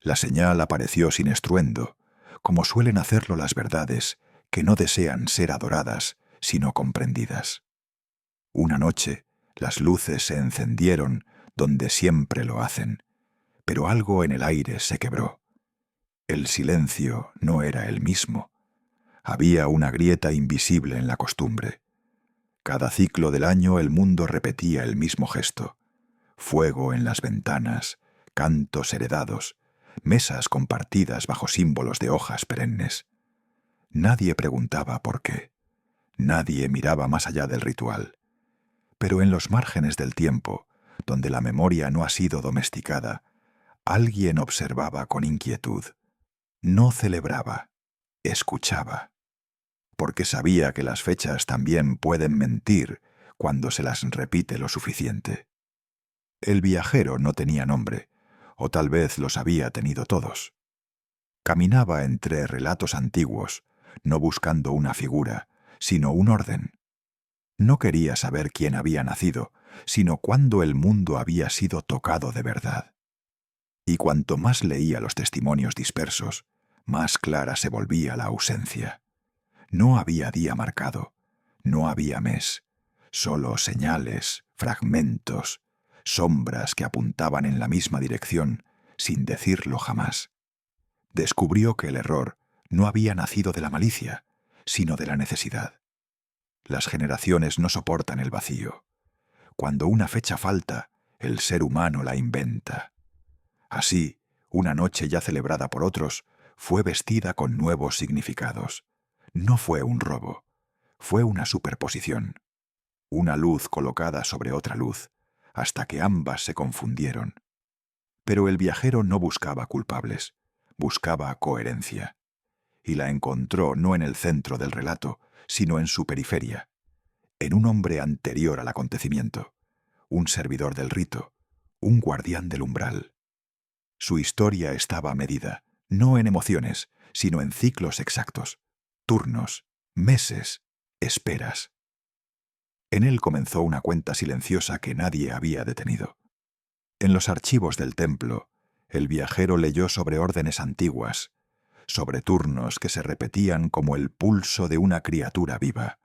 La señal apareció sin estruendo, como suelen hacerlo las verdades que no desean ser adoradas, sino comprendidas. Una noche, las luces se encendieron donde siempre lo hacen, pero algo en el aire se quebró. El silencio no era el mismo. Había una grieta invisible en la costumbre. Cada ciclo del año el mundo repetía el mismo gesto. Fuego en las ventanas, cantos heredados, mesas compartidas bajo símbolos de hojas perennes. Nadie preguntaba por qué. Nadie miraba más allá del ritual. Pero en los márgenes del tiempo, donde la memoria no ha sido domesticada, alguien observaba con inquietud. No celebraba, escuchaba. Porque sabía que las fechas también pueden mentir cuando se las repite lo suficiente. El viajero no tenía nombre, o tal vez los había tenido todos. Caminaba entre relatos antiguos, no buscando una figura, sino un orden. No quería saber quién había nacido, sino cuándo el mundo había sido tocado de verdad. Y cuanto más leía los testimonios dispersos, más clara se volvía la ausencia. No había día marcado, no había mes, solo señales, fragmentos, sombras que apuntaban en la misma dirección, sin decirlo jamás. Descubrió que el error no había nacido de la malicia, sino de la necesidad. Las generaciones no soportan el vacío. Cuando una fecha falta, el ser humano la inventa. Así, una noche ya celebrada por otros, fue vestida con nuevos significados. No fue un robo, fue una superposición. Una luz colocada sobre otra luz, hasta que ambas se confundieron. Pero el viajero no buscaba culpables, buscaba coherencia. Y la encontró no en el centro del relato, sino en su periferia, en un hombre anterior al acontecimiento, un servidor del rito, un guardián del umbral. Su historia estaba medida, no en emociones, sino en ciclos exactos, turnos, meses, esperas. En él comenzó una cuenta silenciosa que nadie había detenido. En los archivos del templo, el viajero leyó sobre órdenes antiguas, sobre turnos que se repetían como el pulso de una criatura viva.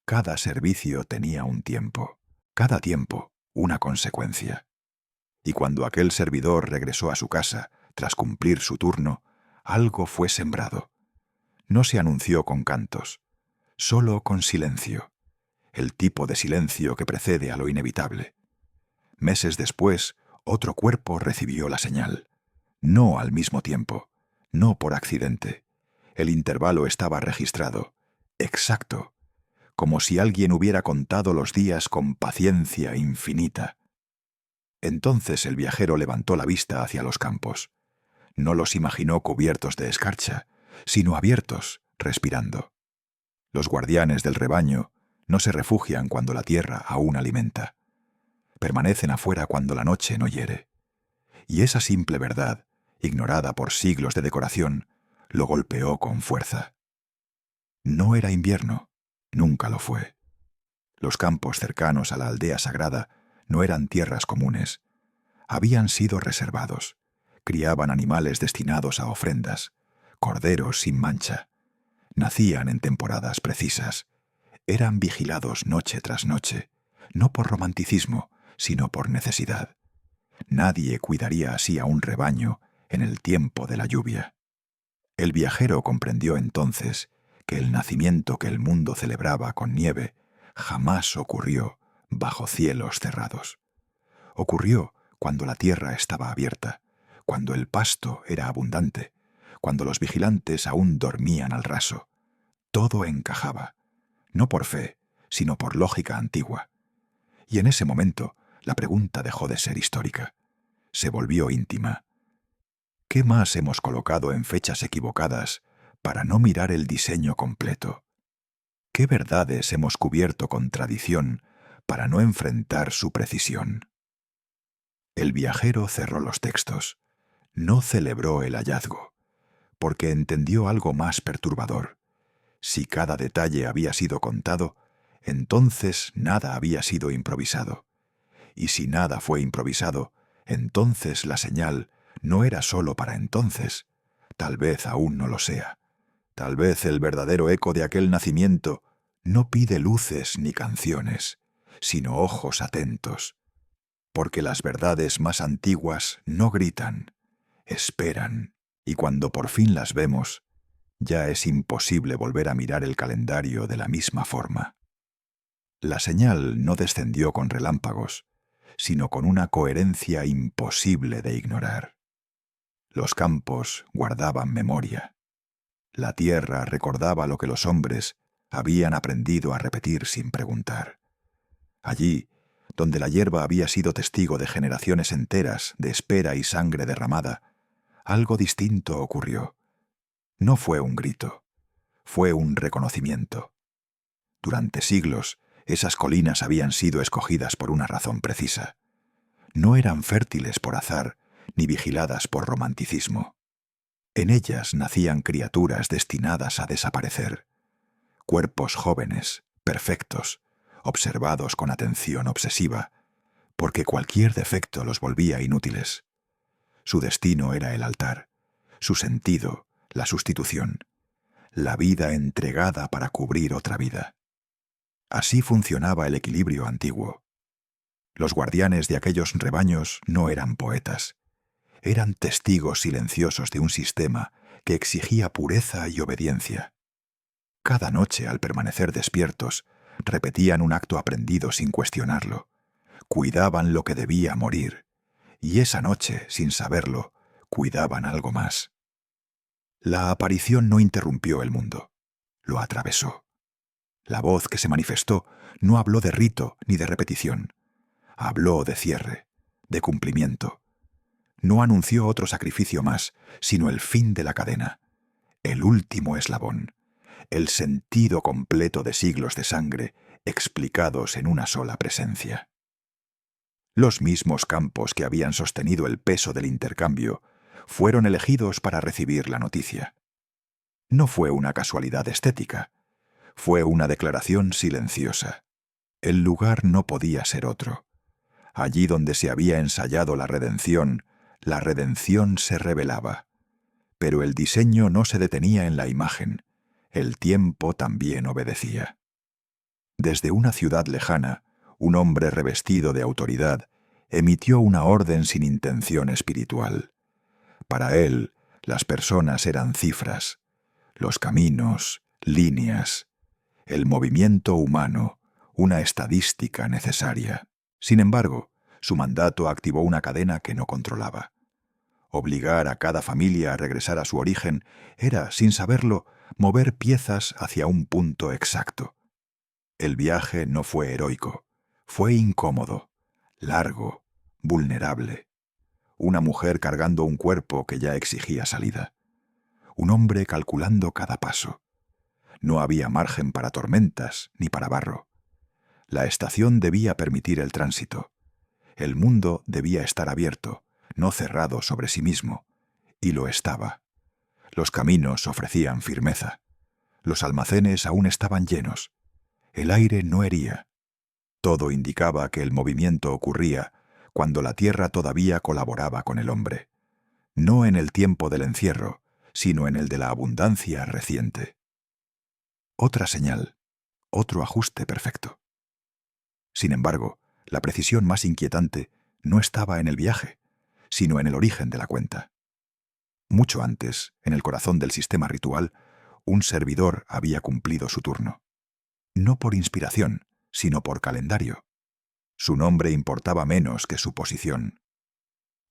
Cada servicio tenía un tiempo, cada tiempo una consecuencia. Y cuando aquel servidor regresó a su casa, tras cumplir su turno, algo fue sembrado. No se anunció con cantos, solo con silencio, el tipo de silencio que precede a lo inevitable. Meses después, otro cuerpo recibió la señal. No al mismo tiempo, no por accidente. El intervalo estaba registrado, exacto, como si alguien hubiera contado los días con paciencia infinita. Entonces el viajero levantó la vista hacia los campos. No los imaginó cubiertos de escarcha, sino abiertos, respirando. Los guardianes del rebaño no se refugian cuando la tierra aún alimenta. Permanecen afuera cuando la noche no hiere. Y esa simple verdad, ignorada por siglos de decoración, lo golpeó con fuerza. No era invierno, nunca lo fue. Los campos cercanos a la aldea sagrada no eran tierras comunes. Habían sido reservados. Criaban animales destinados a ofrendas, corderos sin mancha. Nacían en temporadas precisas. Eran vigilados noche tras noche, no por romanticismo, sino por necesidad. Nadie cuidaría así a un rebaño en el tiempo de la lluvia. El viajero comprendió entonces que el nacimiento que el mundo celebraba con nieve jamás ocurrió bajo cielos cerrados. Ocurrió cuando la tierra estaba abierta, cuando el pasto era abundante, cuando los vigilantes aún dormían al raso. Todo encajaba, no por fe, sino por lógica antigua. Y en ese momento la pregunta dejó de ser histórica. Se volvió íntima. ¿Qué más hemos colocado en fechas equivocadas para no mirar el diseño completo? ¿Qué verdades hemos cubierto con tradición para no enfrentar su precisión? El viajero cerró los textos. No celebró el hallazgo, porque entendió algo más perturbador. Si cada detalle había sido contado, entonces nada había sido improvisado. Y si nada fue improvisado, entonces la señal no era sólo para entonces, tal vez aún no lo sea. Tal vez el verdadero eco de aquel nacimiento no pide luces ni canciones, sino ojos atentos, porque las verdades más antiguas no gritan, esperan, y cuando por fin las vemos, ya es imposible volver a mirar el calendario de la misma forma. La señal no descendió con relámpagos, sino con una coherencia imposible de ignorar. Los campos guardaban memoria. La tierra recordaba lo que los hombres habían aprendido a repetir sin preguntar. Allí, donde la hierba había sido testigo de generaciones enteras de espera y sangre derramada, algo distinto ocurrió. No fue un grito, fue un reconocimiento. Durante siglos, esas colinas habían sido escogidas por una razón precisa. No eran fértiles por azar, ni vigiladas por romanticismo. En ellas nacían criaturas destinadas a desaparecer. Cuerpos jóvenes, perfectos, observados con atención obsesiva, porque cualquier defecto los volvía inútiles. Su destino era el altar, su sentido, la sustitución, la vida entregada para cubrir otra vida. Así funcionaba el equilibrio antiguo. Los guardianes de aquellos rebaños no eran poetas. Eran testigos silenciosos de un sistema que exigía pureza y obediencia. Cada noche, al permanecer despiertos, repetían un acto aprendido sin cuestionarlo. Cuidaban lo que debía morir, y esa noche, sin saberlo, cuidaban algo más. La aparición no interrumpió el mundo, lo atravesó. La voz que se manifestó no habló de rito ni de repetición. Habló de cierre, de cumplimiento. No anunció otro sacrificio más, sino el fin de la cadena, el último eslabón, el sentido completo de siglos de sangre explicados en una sola presencia. Los mismos campos que habían sostenido el peso del intercambio fueron elegidos para recibir la noticia. No fue una casualidad estética, fue una declaración silenciosa. El lugar no podía ser otro. Allí donde se había ensayado la redención se revelaba. Pero el diseño no se detenía en la imagen, el tiempo también obedecía. Desde una ciudad lejana, un hombre revestido de autoridad emitió una orden sin intención espiritual. Para él, las personas eran cifras, los caminos, líneas, el movimiento humano, una estadística necesaria. Sin embargo, su mandato activó una cadena que no controlaba. Obligar a cada familia a regresar a su origen era, sin saberlo, mover piezas hacia un punto exacto. El viaje no fue heroico, fue incómodo, largo, vulnerable. Una mujer cargando un cuerpo que ya exigía salida. Un hombre calculando cada paso. No había margen para tormentas ni para barro. La estación debía permitir el tránsito. El mundo debía estar abierto, no cerrado sobre sí mismo, y lo estaba. Los caminos ofrecían firmeza. Los almacenes aún estaban llenos. El aire no hería. Todo indicaba que el movimiento ocurría cuando la tierra todavía colaboraba con el hombre. No en el tiempo del encierro, sino en el de la abundancia reciente. Otra señal, otro ajuste perfecto. Sin embargo, la precisión más inquietante no estaba en el viaje, sino en el origen de la cuenta. Mucho antes, en el corazón del sistema ritual, un servidor había cumplido su turno. No por inspiración, sino por calendario. Su nombre importaba menos que su posición.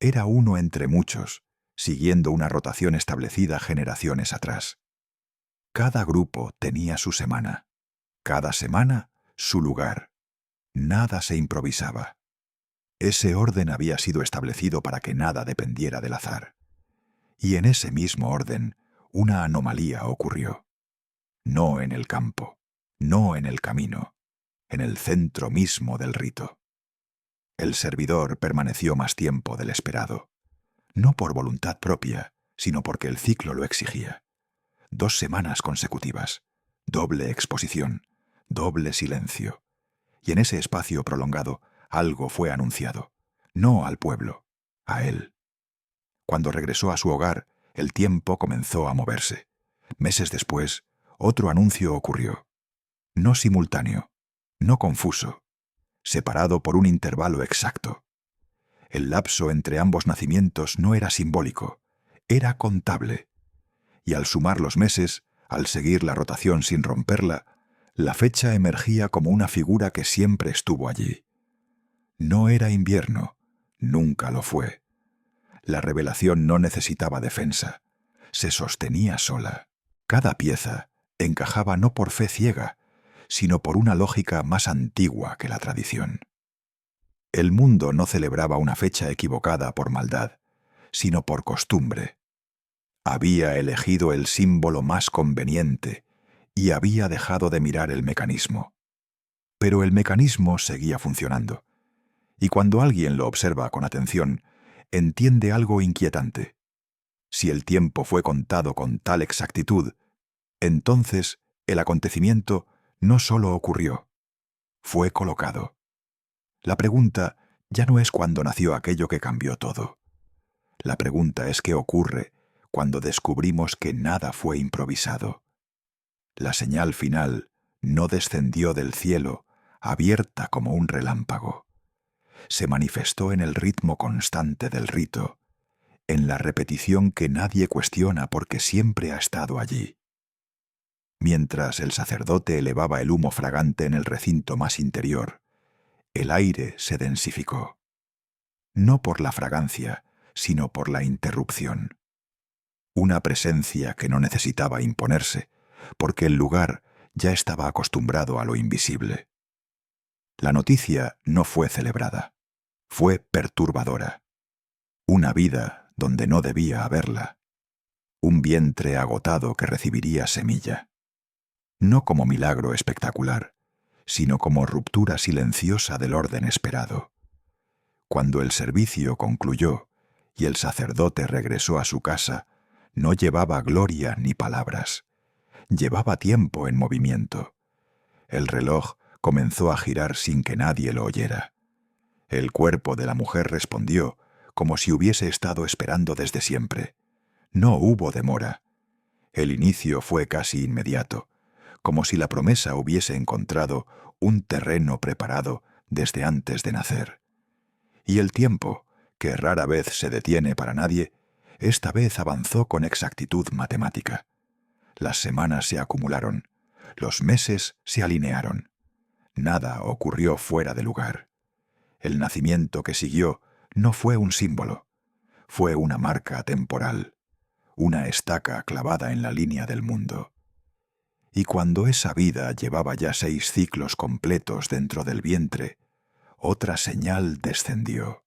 Era uno entre muchos, siguiendo una rotación establecida generaciones atrás. Cada grupo tenía su semana, cada semana su lugar. Nada se improvisaba. Ese orden había sido establecido para que nada dependiera del azar. Y en ese mismo orden, una anomalía ocurrió. No en el campo, no en el camino, en el centro mismo del rito. El servidor permaneció más tiempo del esperado, no por voluntad propia, sino porque el ciclo lo exigía. 2 semanas consecutivas, doble exposición, doble silencio. Y en ese espacio prolongado algo fue anunciado, no al pueblo, a él. Cuando regresó a su hogar, el tiempo comenzó a moverse. Meses después, otro anuncio ocurrió. No simultáneo, no confuso, separado por un intervalo exacto. El lapso entre ambos nacimientos no era simbólico, era contable. Y al sumar los meses, al seguir la rotación sin romperla, la fecha emergía como una figura que siempre estuvo allí. No era invierno, nunca lo fue. La revelación no necesitaba defensa, se sostenía sola. Cada pieza encajaba no por fe ciega, sino por una lógica más antigua que la tradición. El mundo no celebraba una fecha equivocada por maldad, sino por costumbre. Había elegido el símbolo más conveniente y había dejado de mirar el mecanismo. Pero el mecanismo seguía funcionando, y cuando alguien lo observa con atención, entiende algo inquietante. Si el tiempo fue contado con tal exactitud, entonces el acontecimiento no solo ocurrió, fue colocado. La pregunta ya no es cuándo nació aquello que cambió todo. La pregunta es qué ocurre cuando descubrimos que nada fue improvisado. La señal final no descendió del cielo, abierta como un relámpago. Se manifestó en el ritmo constante del rito, en la repetición que nadie cuestiona porque siempre ha estado allí. Mientras el sacerdote elevaba el humo fragante en el recinto más interior, el aire se densificó. No por la fragancia, sino por la interrupción. Una presencia que no necesitaba imponerse, porque el lugar ya estaba acostumbrado a lo invisible. La noticia no fue celebrada, fue perturbadora. Una vida donde no debía haberla. Un vientre agotado que recibiría semilla. No como milagro espectacular, sino como ruptura silenciosa del orden esperado. Cuando el servicio concluyó y el sacerdote regresó a su casa, no llevaba gloria ni palabras. Llevaba tiempo en movimiento. El reloj comenzó a girar sin que nadie lo oyera. El cuerpo de la mujer respondió como si hubiese estado esperando desde siempre. No hubo demora. El inicio fue casi inmediato, como si la promesa hubiese encontrado un terreno preparado desde antes de nacer. Y el tiempo, que rara vez se detiene para nadie, esta vez avanzó con exactitud matemática. Las semanas se acumularon, los meses se alinearon. Nada ocurrió fuera de lugar. El nacimiento que siguió no fue un símbolo, fue una marca temporal, una estaca clavada en la línea del mundo. Y cuando esa vida llevaba ya 6 ciclos completos dentro del vientre, otra señal descendió.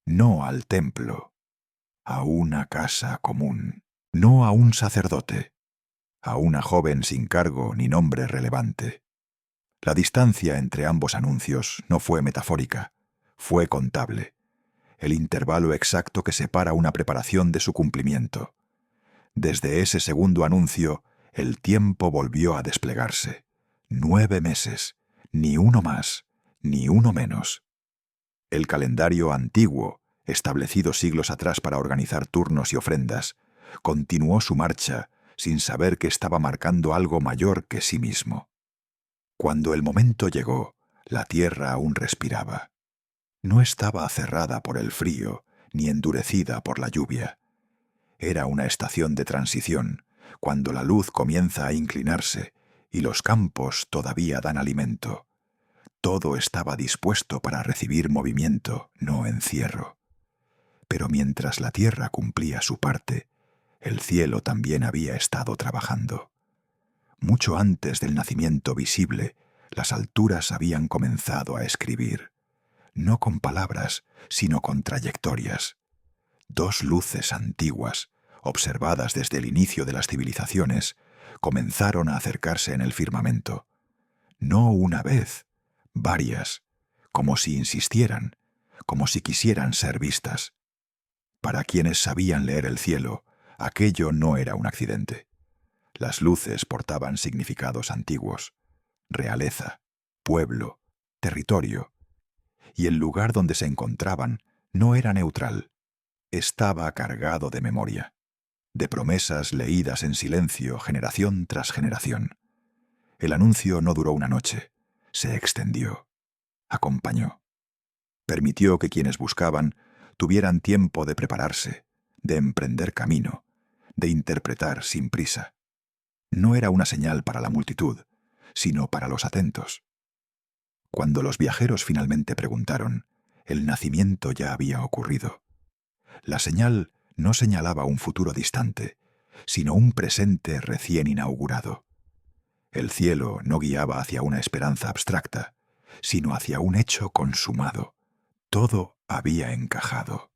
No al templo, a una casa común, no a un sacerdote, a una joven sin cargo ni nombre relevante. La distancia entre ambos anuncios no fue metafórica, fue contable, el intervalo exacto que separa una preparación de su cumplimiento. Desde ese segundo anuncio, el tiempo volvió a desplegarse. 9 meses, ni uno más, ni uno menos. El calendario antiguo, establecido siglos atrás para organizar turnos y ofrendas, continuó su marcha sin saber que estaba marcando algo mayor que sí mismo. Cuando el momento llegó, la tierra aún respiraba. No estaba cerrada por el frío, ni endurecida por la lluvia. Era una estación de transición, cuando la luz comienza a inclinarse y los campos todavía dan alimento. Todo estaba dispuesto para recibir movimiento, no encierro. Pero mientras la tierra cumplía su parte, el cielo también había estado trabajando. Mucho antes del nacimiento visible, las alturas habían comenzado a escribir, no con palabras, sino con trayectorias. 2 luces antiguas, observadas desde el inicio de las civilizaciones, comenzaron a acercarse en el firmamento. No una vez, varias, como si insistieran, como si quisieran ser vistas. Para quienes sabían leer el cielo, aquello no era un accidente. Las luces portaban significados antiguos: realeza, pueblo, territorio. Y el lugar donde se encontraban no era neutral. estaba cargado de memoria, de promesas leídas en silencio generación tras generación. El anuncio no duró una noche, se extendió, acompañó. Permitió que quienes buscaban tuvieran tiempo de prepararse, de emprender camino, de interpretar sin prisa. No era una señal para la multitud, sino para los atentos. Cuando los viajeros finalmente preguntaron, el nacimiento ya había ocurrido. La señal no señalaba un futuro distante, sino un presente recién inaugurado. El cielo no guiaba hacia una esperanza abstracta, sino hacia un hecho consumado. Todo había encajado.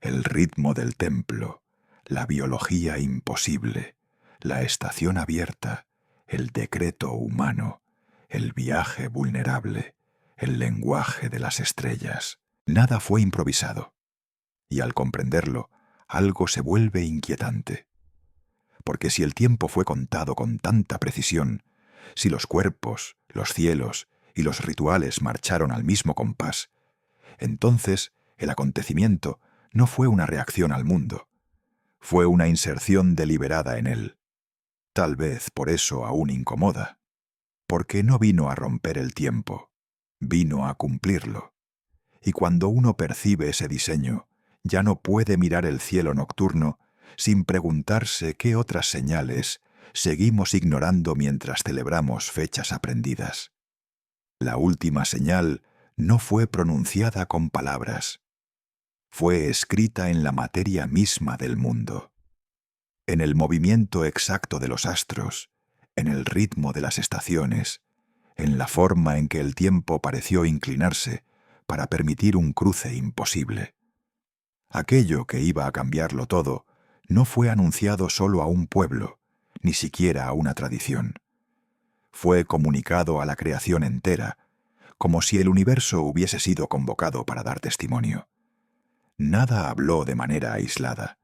El ritmo del templo, la biología imposible, la estación abierta, el decreto humano, el viaje vulnerable, el lenguaje de las estrellas. Nada fue improvisado. Y al comprenderlo, algo se vuelve inquietante. Porque si el tiempo fue contado con tanta precisión, si los cuerpos, los cielos y los rituales marcharon al mismo compás, entonces el acontecimiento no fue una reacción al mundo, fue una inserción deliberada en él. Tal vez por eso aún incomoda, porque no vino a romper el tiempo, vino a cumplirlo. Y cuando uno percibe ese diseño, ya no puede mirar el cielo nocturno sin preguntarse qué otras señales seguimos ignorando mientras celebramos fechas aprendidas. La última señal no fue pronunciada con palabras, fue escrita en la materia misma del mundo, en el movimiento exacto de los astros, en el ritmo de las estaciones, en la forma en que el tiempo pareció inclinarse para permitir un cruce imposible. Aquello que iba a cambiarlo todo no fue anunciado solo a un pueblo, ni siquiera a una tradición. Fue comunicado a la creación entera, como si el universo hubiese sido convocado para dar testimonio. Nada habló de manera aislada.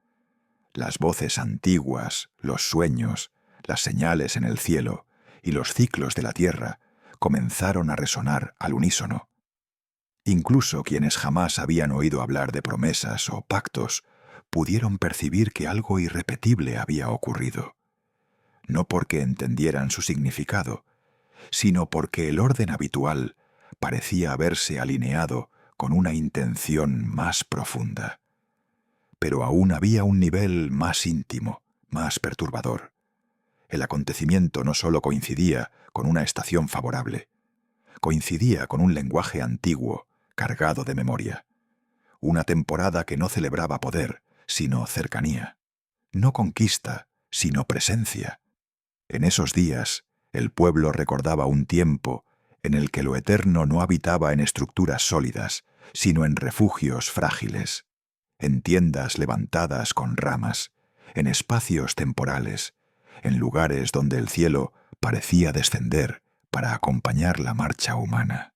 Las voces antiguas, los sueños, las señales en el cielo y los ciclos de la tierra comenzaron a resonar al unísono. Incluso quienes jamás habían oído hablar de promesas o pactos pudieron percibir que algo irrepetible había ocurrido. No porque entendieran su significado, sino porque el orden habitual parecía haberse alineado con una intención más profunda. Pero aún había un nivel más íntimo, más perturbador. El acontecimiento no solo coincidía con una estación favorable, coincidía con un lenguaje antiguo, cargado de memoria. Una temporada que no celebraba poder, sino cercanía. No conquista, sino presencia. En esos días, el pueblo recordaba un tiempo en el que lo eterno no habitaba en estructuras sólidas, sino en refugios frágiles, en tiendas levantadas con ramas, en espacios temporales, en lugares donde el cielo parecía descender para acompañar la marcha humana.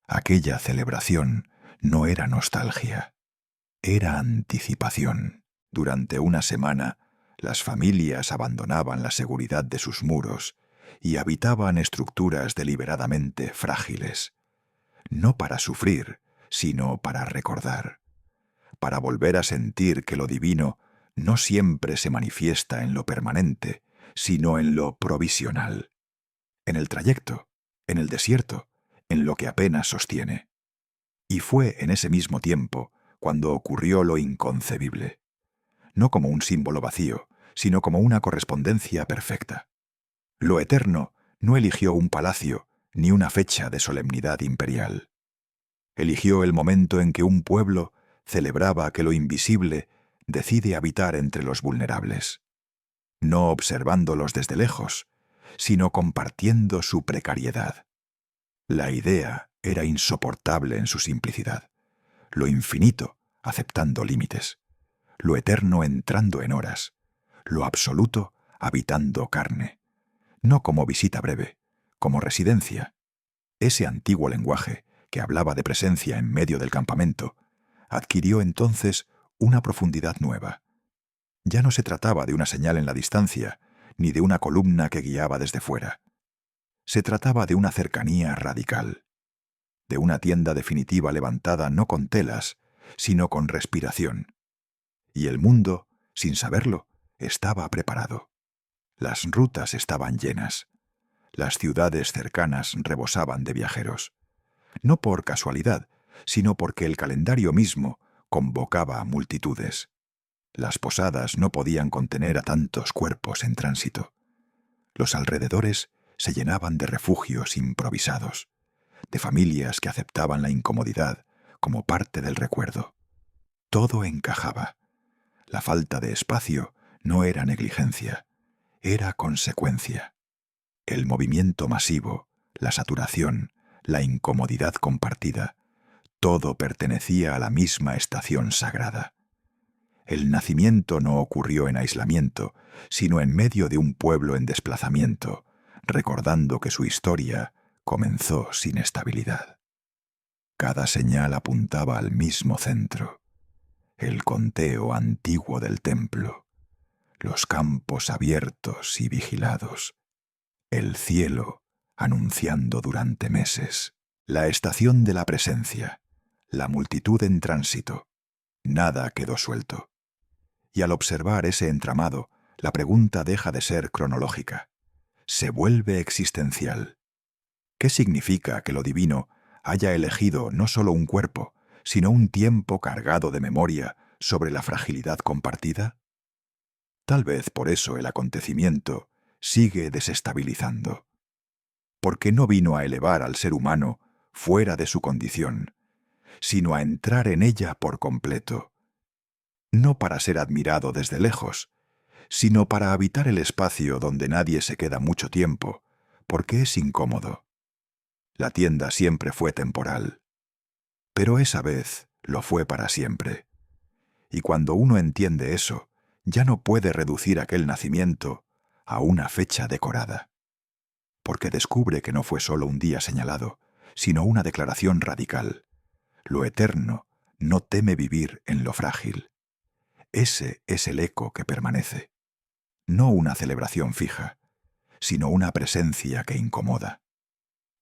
Aquella celebración no era nostalgia, era anticipación. Durante una semana, las familias abandonaban la seguridad de sus muros y habitaban estructuras deliberadamente frágiles, no para sufrir, sino para recordar, para volver a sentir que lo divino no siempre se manifiesta en lo permanente, sino en lo provisional, en el trayecto, en el desierto, en lo que apenas sostiene. Y fue en ese mismo tiempo cuando ocurrió lo inconcebible, no como un símbolo vacío, sino como una correspondencia perfecta. Lo eterno no eligió un palacio ni una fecha de solemnidad imperial. Eligió el momento en que un pueblo celebraba que lo invisible decide habitar entre los vulnerables, no observándolos desde lejos, sino compartiendo su precariedad. La idea era insoportable en su simplicidad, lo infinito aceptando límites, lo eterno entrando en horas, lo absoluto habitando carne, no como visita breve, como residencia. Ese antiguo lenguaje, que hablaba de presencia en medio del campamento, adquirió entonces una profundidad nueva. Ya no se trataba de una señal en la distancia, ni de una columna que guiaba desde fuera. Se trataba de una cercanía radical, de una tienda definitiva levantada no con telas, sino con respiración, y el mundo, sin saberlo, estaba preparado. Las rutas estaban llenas. Las ciudades cercanas rebosaban de viajeros. No por casualidad, sino porque el calendario mismo convocaba a multitudes. Las posadas no podían contener a tantos cuerpos en tránsito. Los alrededores se llenaban de refugios improvisados, de familias que aceptaban la incomodidad como parte del recuerdo. Todo encajaba. La falta de espacio no era negligencia, era consecuencia. El movimiento masivo, la saturación, la incomodidad compartida, todo pertenecía a la misma estación sagrada. El nacimiento no ocurrió en aislamiento, sino en medio de un pueblo en desplazamiento, recordando que su historia comenzó sin estabilidad. Cada señal apuntaba al mismo centro, el conteo antiguo del templo, los campos abiertos y vigilados, el cielo anunciando durante meses, la estación de la presencia, la multitud en tránsito. Nada quedó suelto. Y al observar ese entramado, la pregunta deja de ser cronológica. Se vuelve existencial. ¿Qué significa que lo divino haya elegido no solo un cuerpo, sino un tiempo cargado de memoria sobre la fragilidad compartida? Tal vez por eso el acontecimiento sigue desestabilizando. Porque no vino a elevar al ser humano fuera de su condición, sino a entrar en ella por completo. No para ser admirado desde lejos, sino para habitar el espacio donde nadie se queda mucho tiempo, porque es incómodo. La tienda siempre fue temporal, pero esa vez lo fue para siempre. Y cuando uno entiende eso, ya no puede reducir aquel nacimiento a una fecha decorada, porque descubre que no fue solo un día señalado, sino una declaración radical. Lo eterno no teme vivir en lo frágil. Ese es el eco que permanece. No una celebración fija, sino una presencia que incomoda.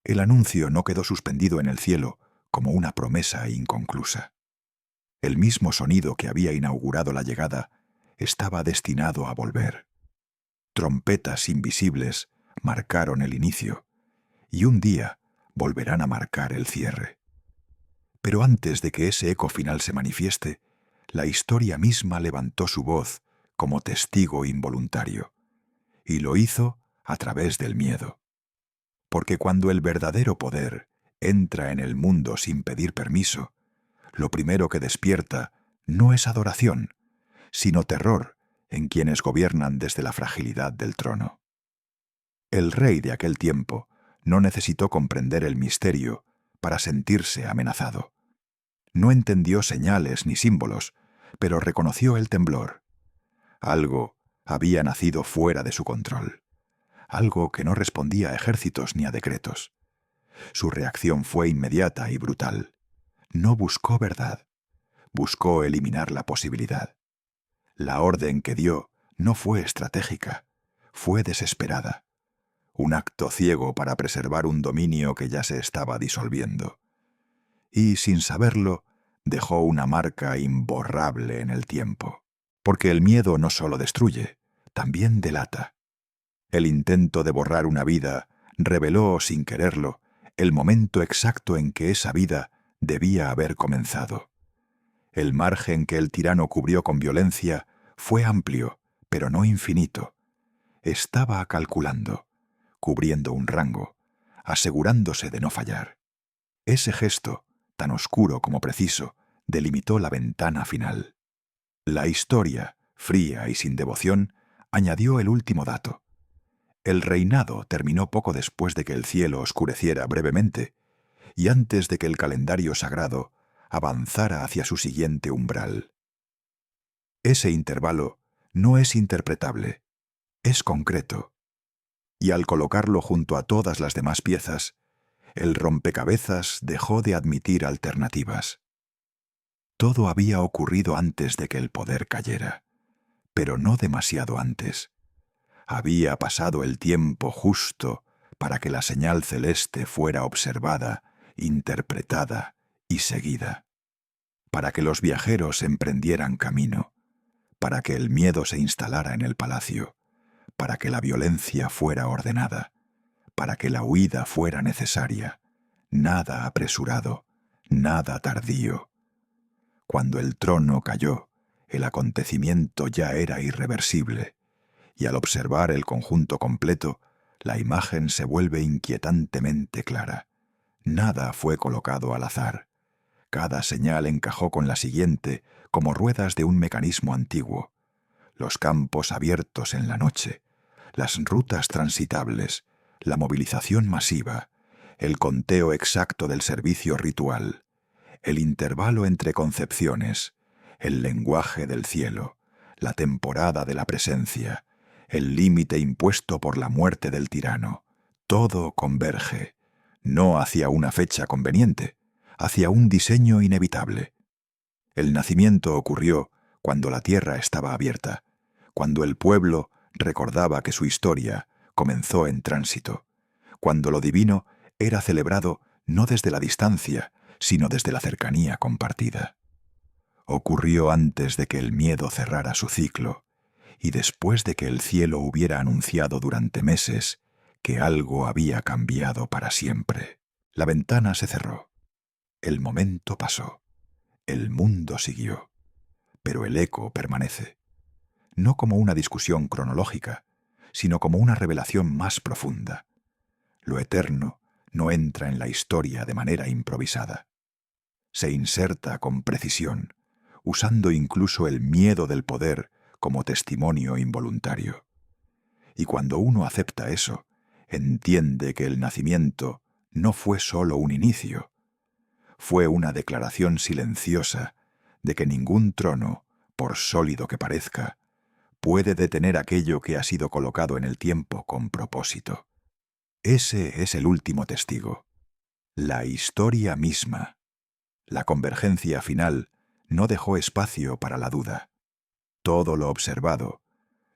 El anuncio no quedó suspendido en el cielo como una promesa inconclusa. El mismo sonido que había inaugurado la llegada estaba destinado a volver. Trompetas invisibles marcaron el inicio, y un día volverán a marcar el cierre. Pero antes de que ese eco final se manifieste, la historia misma levantó su voz como testigo involuntario, y lo hizo a través del miedo. Porque cuando el verdadero poder entra en el mundo sin pedir permiso, lo primero que despierta no es adoración, sino terror en quienes gobiernan desde la fragilidad del trono. El rey de aquel tiempo no necesitó comprender el misterio para sentirse amenazado. No entendió señales ni símbolos, pero reconoció el temblor. Algo había nacido fuera de su control, algo que no respondía a ejércitos ni a decretos. Su reacción fue inmediata y brutal. No buscó verdad, buscó eliminar la posibilidad. La orden que dio no fue estratégica, fue desesperada. Un acto ciego para preservar un dominio que ya se estaba disolviendo. Y, sin saberlo, dejó una marca imborrable en el tiempo. Porque el miedo no solo destruye, también delata. El intento de borrar una vida reveló, sin quererlo, el momento exacto en que esa vida debía haber comenzado. El margen que el tirano cubrió con violencia fue amplio, pero no infinito. Estaba calculando, cubriendo un rango, asegurándose de no fallar. Ese gesto, tan oscuro como preciso, delimitó la ventana final. La historia, fría y sin devoción, añadió el último dato. El reinado terminó poco después de que el cielo oscureciera brevemente y antes de que el calendario sagrado avanzara hacia su siguiente umbral. Ese intervalo no es interpretable, es concreto. Y al colocarlo junto a todas las demás piezas, el rompecabezas dejó de admitir alternativas. Todo había ocurrido antes de que el poder cayera, pero no demasiado antes. Había pasado el tiempo justo para que la señal celeste fuera observada, interpretada y seguida, para que los viajeros emprendieran camino, para que el miedo se instalara en el palacio, para que la violencia fuera ordenada, para que la huida fuera necesaria, nada apresurado, nada tardío. Cuando el trono cayó, el acontecimiento ya era irreversible, y al observar el conjunto completo, la imagen se vuelve inquietantemente clara. Nada fue colocado al azar. Cada señal encajó con la siguiente, como ruedas de un mecanismo antiguo. Los campos abiertos en la noche, las rutas transitables, la movilización masiva, el conteo exacto del servicio ritual, el intervalo entre concepciones, el lenguaje del cielo, la temporada de la presencia, el límite impuesto por la muerte del tirano. Todo converge, no hacia una fecha conveniente, hacia un diseño inevitable. El nacimiento ocurrió cuando la tierra estaba abierta, cuando el pueblo recordaba que su historia comenzó en tránsito, cuando lo divino era celebrado no desde la distancia, sino desde la cercanía compartida. Ocurrió antes de que el miedo cerrara su ciclo, y después de que el cielo hubiera anunciado durante meses que algo había cambiado para siempre. La ventana se cerró. El momento pasó. El mundo siguió. Pero el eco permanece. No como una discusión cronológica, sino como una revelación más profunda. Lo eterno no entra en la historia de manera improvisada. Se inserta con precisión, usando incluso el miedo del poder como testimonio involuntario. Y cuando uno acepta eso, entiende que el nacimiento no fue solo un inicio, fue una declaración silenciosa de que ningún trono, por sólido que parezca, puede detener aquello que ha sido colocado en el tiempo con propósito. Ese es el último testigo, la historia misma. La convergencia final no dejó espacio para la duda. Todo lo observado,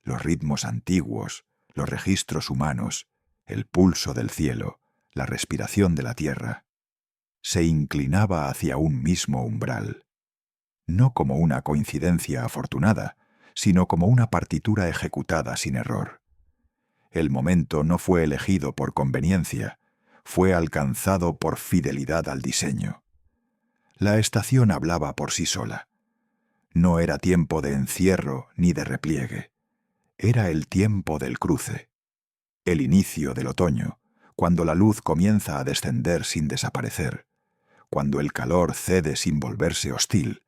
los ritmos antiguos, los registros humanos, el pulso del cielo, la respiración de la tierra, se inclinaba hacia un mismo umbral, no como una coincidencia afortunada, sino como una partitura ejecutada sin error. El momento no fue elegido por conveniencia, fue alcanzado por fidelidad al diseño. La estación hablaba por sí sola. No era tiempo de encierro ni de repliegue. Era el tiempo del cruce, el inicio del otoño, cuando la luz comienza a descender sin desaparecer, cuando el calor cede sin volverse hostil,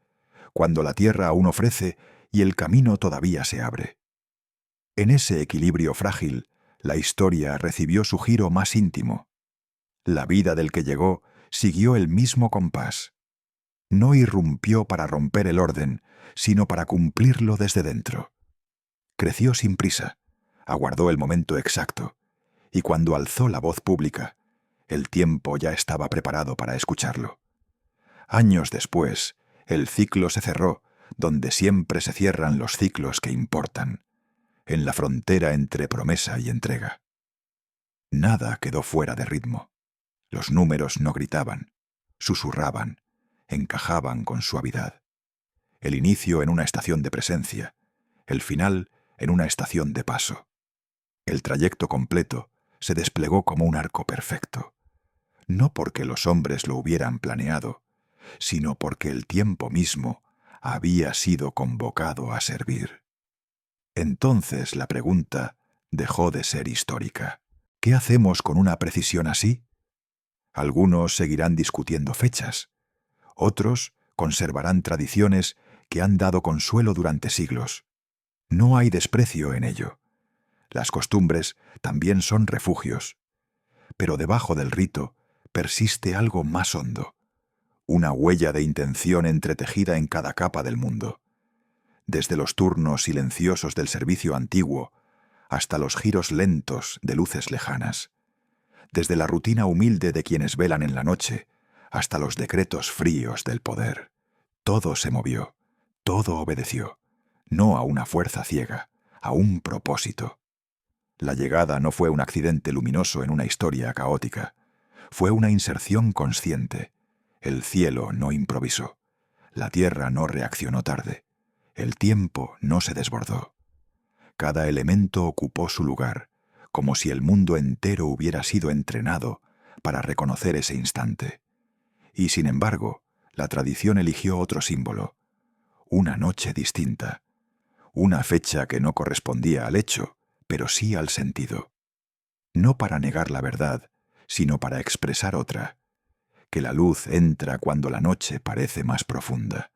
cuando la tierra aún ofrece y el camino todavía se abre. En ese equilibrio frágil, la historia recibió su giro más íntimo. La vida del que llegó siguió el mismo compás. No irrumpió para romper el orden, sino para cumplirlo desde dentro. Creció sin prisa, aguardó el momento exacto, y cuando alzó la voz pública, el tiempo ya estaba preparado para escucharlo. Años después, el ciclo se cerró, donde siempre se cierran los ciclos que importan, en la frontera entre promesa y entrega. Nada quedó fuera de ritmo. Los números no gritaban, susurraban, encajaban con suavidad. El inicio en una estación de presencia, el final en una estación de paso. El trayecto completo se desplegó como un arco perfecto, no porque los hombres lo hubieran planeado, sino porque el tiempo mismo había sido convocado a servir. Entonces la pregunta dejó de ser histórica. ¿Qué hacemos con una precisión así? Algunos seguirán discutiendo fechas, otros conservarán tradiciones que han dado consuelo durante siglos. No hay desprecio en ello. Las costumbres también son refugios. Pero debajo del rito persiste algo más hondo, una huella de intención entretejida en cada capa del mundo. Desde los turnos silenciosos del servicio antiguo hasta los giros lentos de luces lejanas. Desde la rutina humilde de quienes velan en la noche hasta los decretos fríos del poder. Todo se movió, todo obedeció, no a una fuerza ciega, a un propósito. La llegada no fue un accidente luminoso en una historia caótica, fue una inserción consciente. El cielo no improvisó, la tierra no reaccionó tarde, El tiempo no se desbordó. Cada elemento ocupó su lugar, como si el mundo entero hubiera sido entrenado para reconocer ese instante. Y sin embargo, la tradición eligió otro símbolo, una noche distinta, una fecha que no correspondía al hecho, pero sí al sentido. No para negar la verdad, sino para expresar otra, que la luz entra cuando la noche parece más profunda,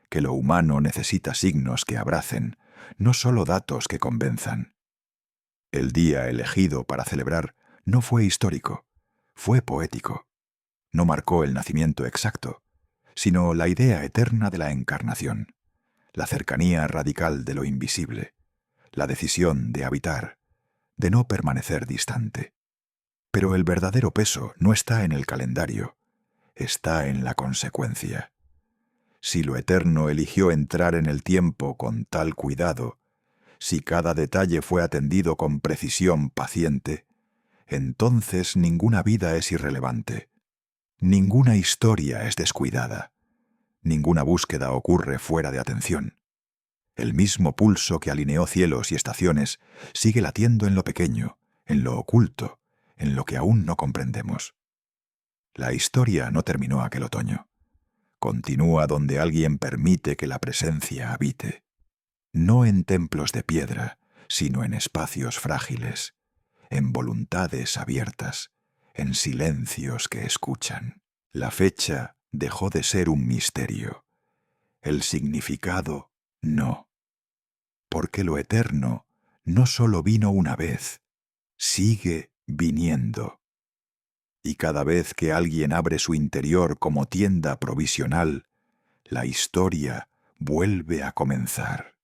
que lo humano necesita signos que abracen, no solo datos que convenzan. El día elegido para celebrar no fue histórico, fue poético. No marcó el nacimiento exacto, sino la idea eterna de la encarnación, la cercanía radical de lo invisible, la decisión de habitar, de no permanecer distante. Pero el verdadero peso no está en el calendario, está en la consecuencia. Si lo eterno eligió entrar en el tiempo con tal cuidado, si cada detalle fue atendido con precisión paciente, entonces ninguna vida es irrelevante, ninguna historia es descuidada, ninguna búsqueda ocurre fuera de atención. El mismo pulso que alineó cielos y estaciones sigue latiendo en lo pequeño, en lo oculto, en lo que aún no comprendemos. La historia no terminó aquel otoño. Continúa donde alguien permite que la presencia habite. No en templos de piedra, sino en espacios frágiles, en voluntades abiertas, en silencios que escuchan. La fecha dejó de ser un misterio. El significado no. Porque lo eterno no solo vino una vez, sigue viniendo. Y cada vez que alguien abre su interior como tienda provisional, la historia vuelve a comenzar.